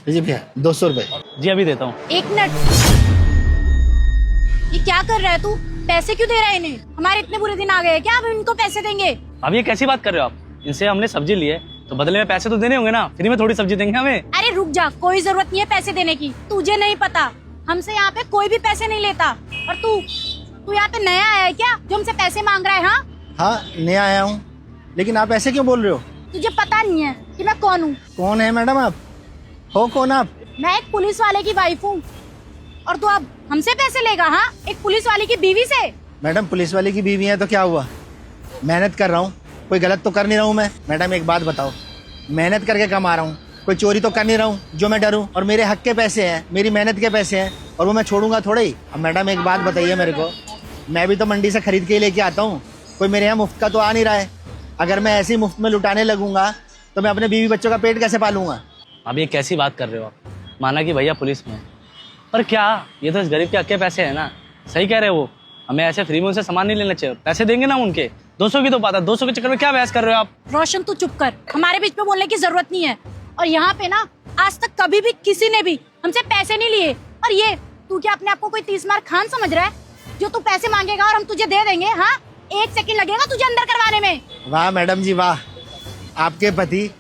जी भैया 200 रुपये। जी अभी देता हूँ। एक मिनट, ये क्या कर रहा है तू? पैसे क्यों दे रहा है इन्हें? हमारे इतने बुरे दिन आ गए हैं क्या अब इनको पैसे देंगे? अब ये कैसी बात कर रहे हो आप? इनसे हमने सब्जी ली है तो बदले में पैसे तो देने होंगे ना, फ्री में थोड़ी सब्जी देंगे हमें। अरे रुक जा, कोई जरूरत नहीं है पैसे देने की। तुझे नहीं पता, हमसे यहाँ पे कोई भी पैसे नहीं लेता। और तू यहाँ पे नया आया है क्या जो हमसे पैसे मांग रहा है? हाँ नया आया हूँ, लेकिन आप ऐसे क्यों बोल रहे हो? तुझे पता नहीं है कि मैं कौन हूँ? कौन है मैडम आप? हो कौन आप? मैं एक पुलिस वाले की वाइफ हूँ और तू अब हमसे पैसे लेगा? हाँ, एक पुलिस वाले की बीवी से। मैडम पुलिस वाले की बीवी है तो क्या हुआ? मेहनत कर रहा हूँ, कोई गलत तो कर नहीं रहा हूँ मैं। मैडम एक बात बताओ, मेहनत करके कमा रहा हूँ, कोई चोरी तो कर नहीं रहा हूँ जो मैं डरूं? और मेरे हक के पैसे हैं, मेरी मेहनत के पैसे हैं और वो मैं छोड़ूंगा थोड़े ही। अब मैडम एक बात बताइए मेरे को, मैं भी तो मंडी से खरीद के ही लेके आता हूँ, कोई मेरे यहाँ मुफ्त का तो आ नहीं रहा है। अगर मैं ऐसे ही मुफ्त में लुटाने लगूंगा तो मैं अपने बीवी बच्चों का पेट कैसे पालूंगा? अब ये कैसी बात कर रहे हो आप? माना कि भैया पुलिस में, पर क्या ये तो इस गरीब के हक के पैसे है ना। सही कह रहे हो वो, हमें ऐसे फ्री में उनसे सामान नहीं लेना चाहिए। पैसे देंगे ना उनके, 200 की तो बात है, 200 के चक्कर में क्या बहस कर रहे हो आप? रोशन तू चुप कर, हमारे बीच में बोलने की जरूरत नहीं है। और यहाँ पे ना आज तक कभी भी किसी ने भी हमसे पैसे नहीं लिए। और ये तू क्या अपने आप को कोई 30 मार खान समझ रहा है जो तू पैसे मांगेगा और हम तुझे दे देंगे? हाँ, 1 सेकंड लगेगा तुझे अंदर करवाने में। वाह मैडम जी वाह, आपके पति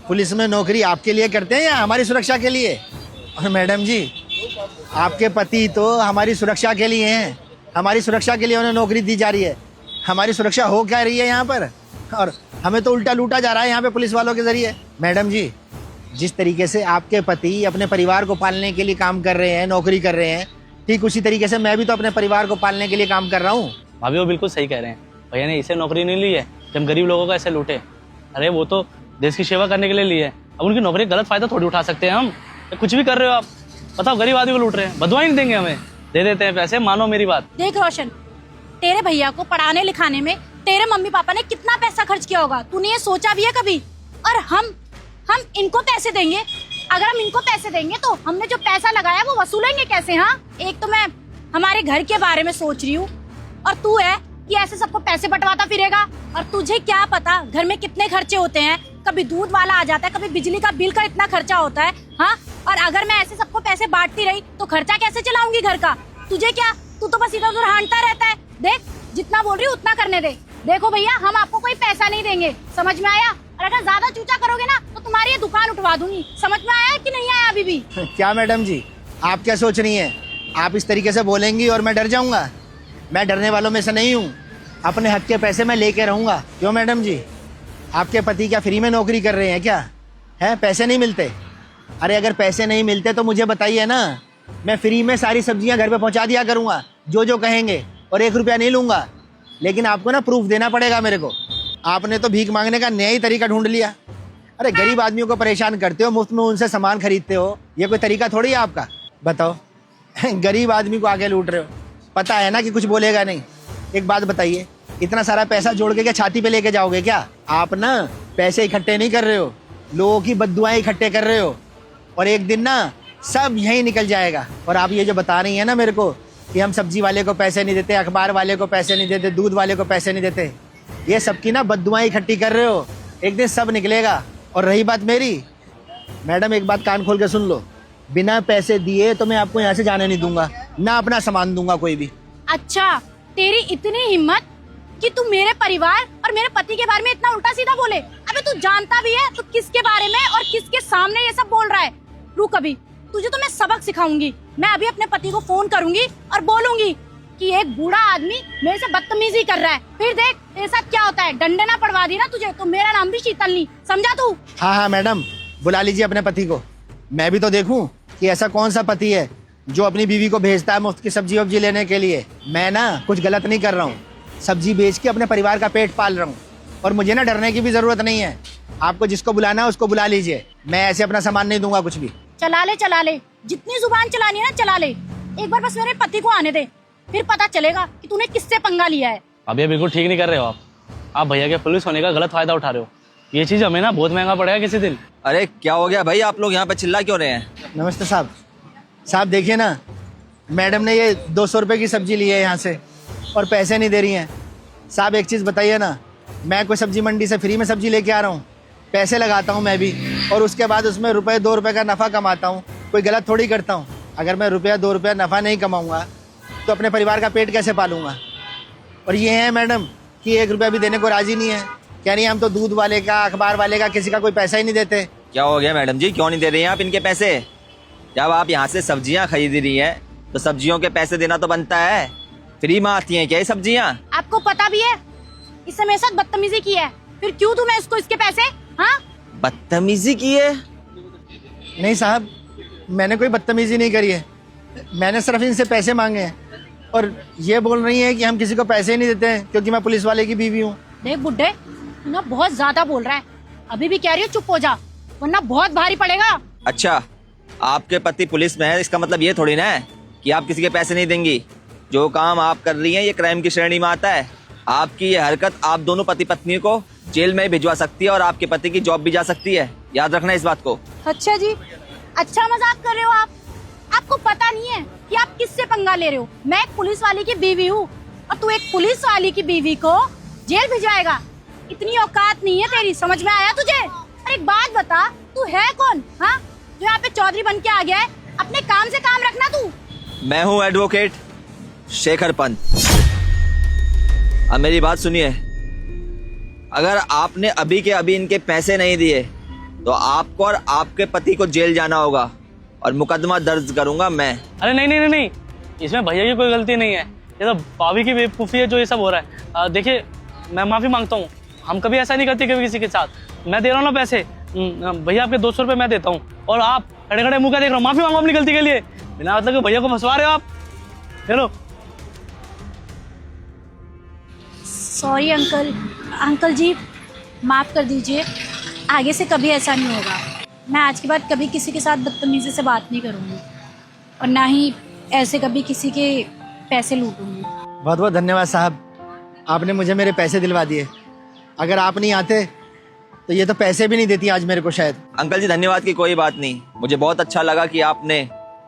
पुलिस में नौकरी आपके लिए करते हैं या हमारी सुरक्षा के लिए? और मैडम जी आपके पति तो हमारी सुरक्षा के लिए हैं, हमारी सुरक्षा के लिए उन्हें नौकरी दी जा रही है। हमारी सुरक्षा हो क्या रही है यहाँ पर? और हमें तो उल्टा लूटा जा रहा है यहाँ पे पुलिस वालों के जरिए। मैडम जी जिस तरीके से आपके पति अपने परिवार को पालने के लिए काम कर रहे हैं, नौकरी कर रहे हैं, ठीक उसी तरीके से मैं भी तो अपने परिवार को पालने के लिए काम कर रहा हूँ। भाभी वो बिल्कुल सही कह रहे हैं, भैया ने इसे नौकरी नहीं ली है कि हम गरीब लोगों को ऐसे लूटे। अरे वो तो देश की सेवा करने के लिए ली है, अब उनकी नौकरी का गलत फायदा थोड़ी उठा सकते हैं हम। कुछ भी कर रहे हो आप, बताओ गरीब आदमी को लूट रहे हैं, बदवा ही नहीं देंगे हमें, दे देते हैं पैसे, मानो मेरी बात। देख रोशन, तेरे भैया को पढ़ाने लिखाने में तेरे मम्मी पापा ने कितना पैसा खर्च किया होगा, तूने ये सोचा भी है कभी? और हम इनको पैसे देंगे? अगर हम इनको पैसे देंगे तो हमने जो पैसा लगाया वो वसूलेंगे कैसे? हाँ, एक तो मैं हमारे घर के बारे में सोच रही हूँ और तू है कि ऐसे सबको पैसे बंटवाता फिरेगा। और तुझे क्या पता घर में कितने खर्चे होते हैं, कभी दूध वाला आ जाता है, कभी बिजली का बिल का इतना खर्चा होता है। हाँ, और अगर मैं ऐसे सबको पैसे बांटती रही तो खर्चा कैसे चलाऊंगी घर का? तुझे क्या, तू तो बस इधर उधर हांटता रहता है। देख, जितना बोल रही हूँ उतना करने दे। देखो भैया, हम आपको कोई पैसा नहीं देंगे, समझ में आया? और अगर ज्यादा चूचा करोगे ना तो तुम्हारी ये दुकान उठवा दूंगी। समझ में आया कि नहीं आया अभी भी? क्या मैडम जी आप क्या सोच रही हैं? आप इस तरीके से बोलेंगी और मैं डर जाऊंगा? मैं डरने वालों में से नहीं हूँ, अपने हक के पैसे मैं लेके रहूंगा। क्यों मैडम जी, आपके पति क्या फ्री में नौकरी कर रहे हैं क्या? हैं, पैसे नहीं मिलते? अरे अगर पैसे नहीं मिलते तो मुझे बताइए ना, मैं फ्री में सारी सब्जियां घर पे पहुंचा दिया करूंगा जो जो कहेंगे, और 1 रुपया नहीं लूंगा। लेकिन आपको ना प्रूफ देना पड़ेगा मेरे को। आपने तो भीख मांगने का नया ही तरीका ढूंढ लिया। अरे गरीब आदमियों को परेशान करते हो, मुफ्त में उनसे सामान खरीदते हो, ये कोई तरीका थोड़ी है आपका? बताओ गरीब आदमी को आगे लूट रहे हो, पता है ना कि कुछ बोलेगा नहीं। एक बात बताइए, इतना सारा पैसा जोड़ के क्या छाती पे लेके जाओगे क्या? आप ना पैसे इकट्ठे नहीं कर रहे हो, लोगों की बद्दुआएं इकट्ठे कर रहे हो, और एक दिन ना सब यहीं निकल जाएगा। और आप ये जो बता रही हैं ना मेरे को कि हम सब्जी वाले को पैसे नहीं देते, अखबार वाले को पैसे नहीं देते, दूध वाले को पैसे नहीं देते, ये सबकी ना बद्दुआएं इकट्ठी कर रहे हो, एक दिन सब निकलेगा। और रही बात मेरी, मैडम एक बात कान खोल के सुन लो, बिना पैसे दिए तो मैं आपको यहाँ से जाने नहीं दूंगा, ना अपना सामान दूंगा कोई भी। अच्छा, तेरी इतनी हिम्मत कि तू मेरे परिवार और मेरे पति के बारे में इतना उल्टा सीधा बोले? अबे तू जानता भी है तू किसके बारे में और किसके सामने ये सब बोल रहा है? रुक, अभी तुझे तो मैं सबक सिखाऊंगी। मैं अभी अपने पति को फोन करूंगी और बोलूंगी कि एक बूढ़ा आदमी मेरे से बदतमीजी कर रहा है, फिर देख तेरे साथ क्या होता है। डंडे ना पड़वा दी ना तुझे तो मेरा नाम भी शीतल नहीं, समझा तू? हाँ हाँ मैडम, बुला लीजिए अपने पति को, मैं भी तो देखूं कि ऐसा कौन सा पति है जो अपनी बीवी को भेजता है मुफ्त की सब्जी वब्जी लेने के लिए। मैं ना कुछ गलत नहीं कर रहा हूँ, सब्जी बेच के अपने परिवार का पेट पाल रहा हूँ, और मुझे ना डरने की भी जरूरत नहीं है। आपको जिसको बुलाना है उसको बुला लीजिए, मैं ऐसे अपना सामान नहीं दूंगा कुछ भी। चला ले, जितनी जुबान चलानी है ना चला ले। एक बार बस मेरे पति को आने दे, फिर पता चलेगा कि तूने किससे पंगा लिया है। अब ये बिल्कुल ठीक नहीं कर रहे हो आप भैया के पुलिस होने का गलत फायदा उठा रहे हो। ये चीज हमें ना बहुत महंगा पड़ेगा किसी दिन। अरे क्या हो गया भाई, आप लोग यहाँ पे चिल्ला क्यों रहे हैं? नमस्ते साहब। साहब देखिए ना, मैडम ने ये 200 रुपये की सब्जी ली है यहाँ से और पैसे नहीं दे रही हैं। साहब एक चीज़ बताइए ना, मैं कोई सब्जी मंडी से फ्री में सब्जी लेके आ रहा हूँ, पैसे लगाता हूँ मैं भी, और उसके बाद उसमें रुपये 2 रुपये का नफ़ा कमाता हूँ। कोई गलत थोड़ी करता हूँ। अगर मैं रुपया 2 रुपया नफ़ा नहीं कमाऊँगा तो अपने परिवार का पेट कैसे पालूँगा। और ये है मैडम कि 1 रुपया भी देने को राज़ी नहीं है, कह रही हम तो दूध वाले का, अखबार वाले का, किसी का कोई पैसा ही नहीं देते। क्या हो गया मैडम जी, क्यों नहीं दे रही हैं आप इनके पैसे? जब आप यहाँ से सब्जियाँ खरीद रही हैं तो सब्जियों के पैसे देना तो बनता है। फ्री में आती हैं क्या ये सब्जियाँ? आपको पता भी है इससे मेरे साथ बदतमीजी की है, फिर क्यों दूं मैं इसको इसके पैसे? हाँ, बदतमीजी की है? नहीं साहब, मैंने कोई बदतमीजी नहीं करी है, मैंने सिर्फ इनसे पैसे मांगे हैं। और ये बोल रही है कि हम किसी को पैसे ही नहीं देते हैं क्योंकि मैं पुलिस वाले की बीवी हूँ। देख बुड्ढे, तू ना बहुत ज्यादा बोल रहा है। अभी भी कह रही हूँ चुप हो जा, वरना बहुत भारी पड़ेगा। अच्छा, आपके पति पुलिस में है, इसका मतलब ये थोड़ी ना है कि आप किसी के पैसे नहीं देंगी। जो काम आप कर रही हैं ये क्राइम की श्रेणी में आता है। आपकी ये हरकत आप दोनों पति पत्नी को जेल में भिजवा सकती है और आपके पति की जॉब भी जा सकती है। याद रखना इस बात को। अच्छा जी, अच्छा मजाक कर रहे हो आप? आपको पता नहीं है कि आप किससे पंगा ले रहे हो? मैं एक पुलिस वाले की बीवी हूँ और तू एक पुलिस वाले की बीवी को जेल भिजवाएगा? इतनी औकात नहीं है तेरी, समझ में आया तुझे? और एक बात बता, तू है कौन? हाँ, जो यहाँ पे चौधरी बन के आ गया है? अपने काम से काम रखना तू। मैं हूँ एडवोकेट शेखर पंत। अब मेरी बात सुनिए, अगर आपने अभी के अभी इनके पैसे नहीं दिए तो आपको और आपके पति को जेल जाना होगा और मुकदमा दर्ज करूंगा मैं। अरे नहीं नहीं नहीं नहीं, इसमें भैया की कोई गलती नहीं है, ये तो भाभी की बेवकूफ़ी है जो ये सब हो रहा है। देखिए, मैं माफ़ी मांगता हूँ, हम कभी ऐसा नहीं करते कभी किसी के साथ। मैं दे रहा हूँ ना पैसे, भैया आपके 200 रुपये मैं देता हूँ और आप खड़े खड़े मुँह का देख रहे हो। माफ़ी मांगो अपनी गलती के लिए, बिना मतलब कि भैया को फंसवा रहे हो आप। हेलो, सॉरी अंकल, अंकल जी माफ कर दीजिए, आगे से कभी ऐसा नहीं होगा। मैं आज के बाद कभी किसी के साथ बदतमीजी से बात नहीं करूँगी और ना ही ऐसे कभी किसी के पैसे लूटूंगी। बहुत बहुत धन्यवाद साहब, आपने मुझे मेरे पैसे दिलवा दिए। अगर आप नहीं आते तो ये तो पैसे भी नहीं देती आज मेरे को शायद। अंकल जी धन्यवाद की कोई बात नहीं, मुझे बहुत अच्छा लगा कि आपने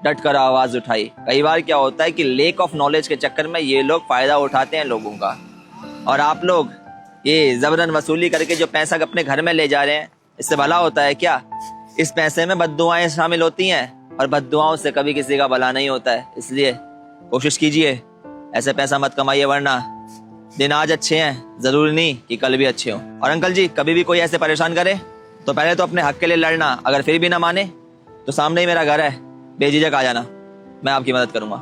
डट कर आवाज उठाई। कई बार क्या होता है कि लेक ऑफ नॉलेज के चक्कर में ये लोग फायदा उठाते हैं लोगों का, और आप लोग ये जबरन वसूली करके जो पैसा अपने घर में ले जा रहे हैं, इससे भला होता है क्या? इस पैसे में बद्दुआएं शामिल होती हैं और बद्दुआओं से कभी किसी का भला नहीं होता है। इसलिए कोशिश कीजिए ऐसे पैसा मत कमाइए, वरना दिन आज अच्छे हैं जरूरी नहीं कि कल भी अच्छे हों। और अंकल जी, कभी भी कोई ऐसे परेशान करे तो पहले तो अपने हक के लिए लड़ना, अगर फिर भी ना माने तो सामने ही मेरा घर है, बेझिझक आ जाना, मैं आपकी मदद करूंगा।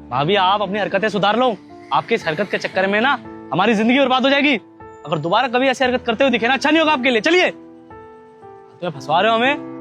भाभी आप अपनी हरकतें सुधार लो, आपके इस हरकत के चक्कर में ना हमारी जिंदगी बर्बाद हो जाएगी। अगर दोबारा कभी ऐसी हरकत करते हुए दिखे ना, अच्छा नहीं होगा आपके लिए। चलिए, तुम्हें फंसवा रहे हो हमें।